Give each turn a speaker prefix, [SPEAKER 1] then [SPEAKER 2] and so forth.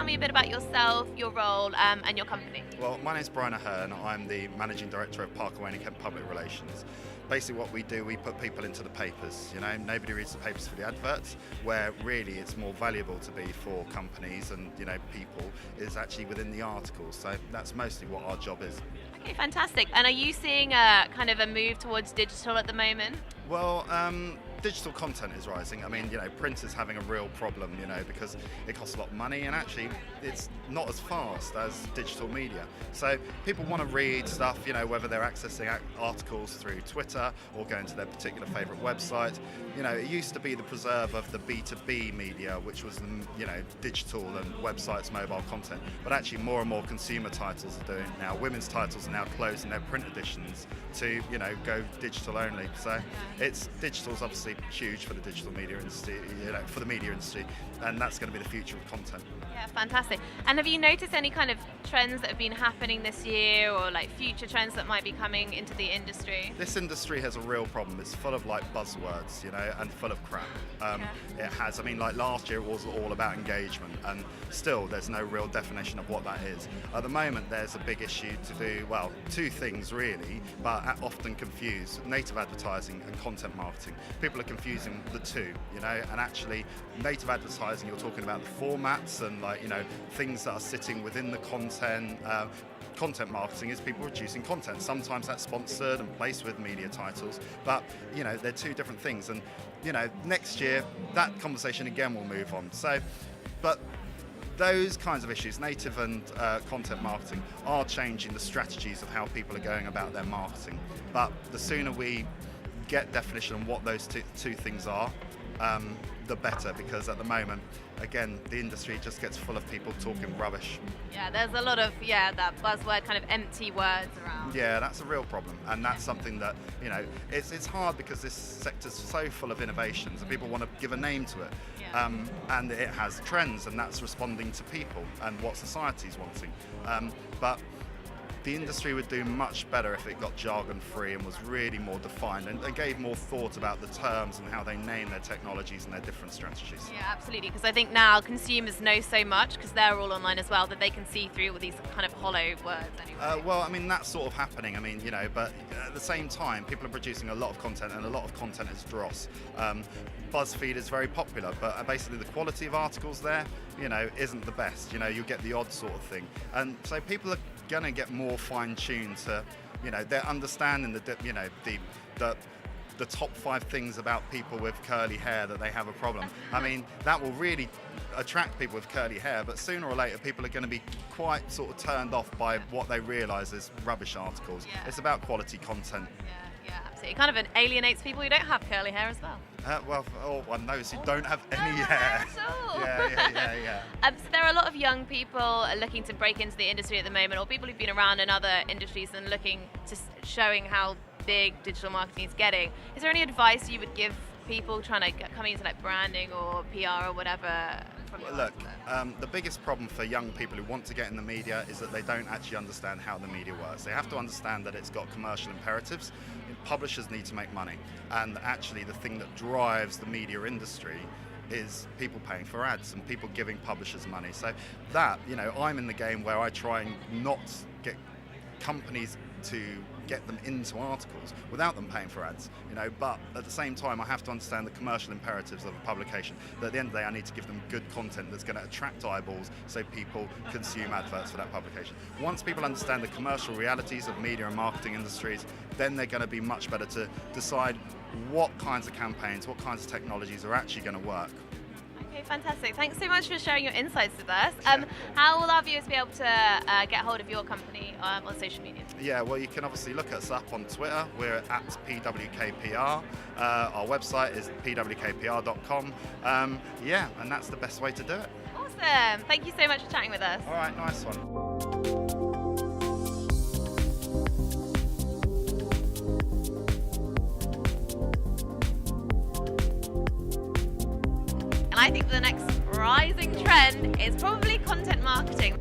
[SPEAKER 1] tell me a bit about yourself, your role, and your company?
[SPEAKER 2] Well, my name's Brian Ahern. I'm the Managing Director of Parker Wayne & Kent Public Relations. Basically what we do, we put people into the papers. Nobody reads the papers for the adverts, where really it's more valuable to be for companies and, people, is actually within the articles. So that's mostly what our job is.
[SPEAKER 1] Okay, fantastic. And are you seeing a kind of a move towards digital at the moment?
[SPEAKER 2] Well, digital content is rising. I mean, print is having a real problem, because it costs a lot of money and actually it's not as fast as digital media. So people want to read stuff, whether they're accessing articles through Twitter or going to their particular favourite website. It used to be the preserve of the B2B media, which was, digital and websites, mobile content. But actually more and more consumer titles are doing it now. Women's titles are now closing their print editions to, go digital only. So digital's obviously huge for the digital media industry, for the media industry, and that's going to be the future of content.
[SPEAKER 1] Yeah, fantastic. And have you noticed any kind of trends that have been happening this year, or like future trends that might be coming into the industry?
[SPEAKER 2] This industry has a real problem. It's full of buzzwords, and full of crap. It has. I mean, last year it was all about engagement, and still there's no real definition of what that is. At the moment, there's a big issue to do. Well, two things really, but often confused: native advertising and content marketing. People are confusing the two, and actually native advertising, you're talking about the formats and things that are sitting within the content. Content marketing is people producing content. Sometimes that's sponsored and placed with media titles, but they're two different things. And next year that conversation again will move on. But those kinds of issues, native and content marketing, are changing the strategies of how people are going about their marketing. But the sooner we get definition on what those two things are, the better, because at the moment, again, the industry just gets full of people talking rubbish.
[SPEAKER 1] Yeah, there's a lot of, that buzzword kind of empty words around.
[SPEAKER 2] Yeah, that's a real problem, and that's something that, it's hard because this sector's so full of innovations and people want to give a name to it.
[SPEAKER 1] Yeah.
[SPEAKER 2] And it has trends, and that's responding to people and what society's wanting. But the industry would do much better if it got jargon free and was really more defined and gave more thought about the terms and how they name their technologies and their different strategies.
[SPEAKER 1] Yeah, absolutely, because I think now consumers know so much, because they're all online as well, that they can see through all these kind of hollow words anyway.
[SPEAKER 2] Well, I mean, that's sort of happening. I mean, but at the same time, people are producing a lot of content, and a lot of content is dross. BuzzFeed is very popular, but basically the quality of articles there, isn't the best. You get the odd sort of thing. And so people are going to get more fine-tuned to, they're understanding the top 5 things about people with curly hair that they have a problem. I mean, that will really attract people with curly hair, but sooner or later people are going to be quite sort of turned off by what they realise is rubbish articles. Yeah. It's about quality content.
[SPEAKER 1] Yeah, absolutely. It kind of alienates people who don't have curly hair as well.
[SPEAKER 2] One knows who don't have any hair. Yeah.
[SPEAKER 1] So there are a lot of young people looking to break into the industry at the moment, or people who've been around in other industries and looking to showing how big digital marketing is getting. Is there any advice you would give people trying to coming into branding or PR or whatever?
[SPEAKER 2] Look, the biggest problem for young people who want to get in the media is that they don't actually understand how the media works. They have to understand that it's got commercial imperatives. Publishers need to make money, and actually the thing that drives the media industry is people paying for ads and people giving publishers money. So that, I'm in the game where I try and not get companies to get them into articles without them paying for ads, but at the same time I have to understand the commercial imperatives of a publication, that at the end of the day I need to give them good content that's going to attract eyeballs so people consume adverts for that publication. Once people understand the commercial realities of media and marketing industries, then they're going to be much better to decide what kinds of campaigns, what kinds of technologies are actually going to work.
[SPEAKER 1] Okay, fantastic. Thanks so much for sharing your insights with us. How will our viewers be able to get hold of your company on social media?
[SPEAKER 2] Yeah, well, you can obviously look us up on Twitter. We're at PWKPR. Our website is pwkpr.com. And that's the best way to do it.
[SPEAKER 1] Awesome. Thank you so much for chatting with us.
[SPEAKER 2] All right, nice one.
[SPEAKER 1] I think the next rising trend is probably content marketing.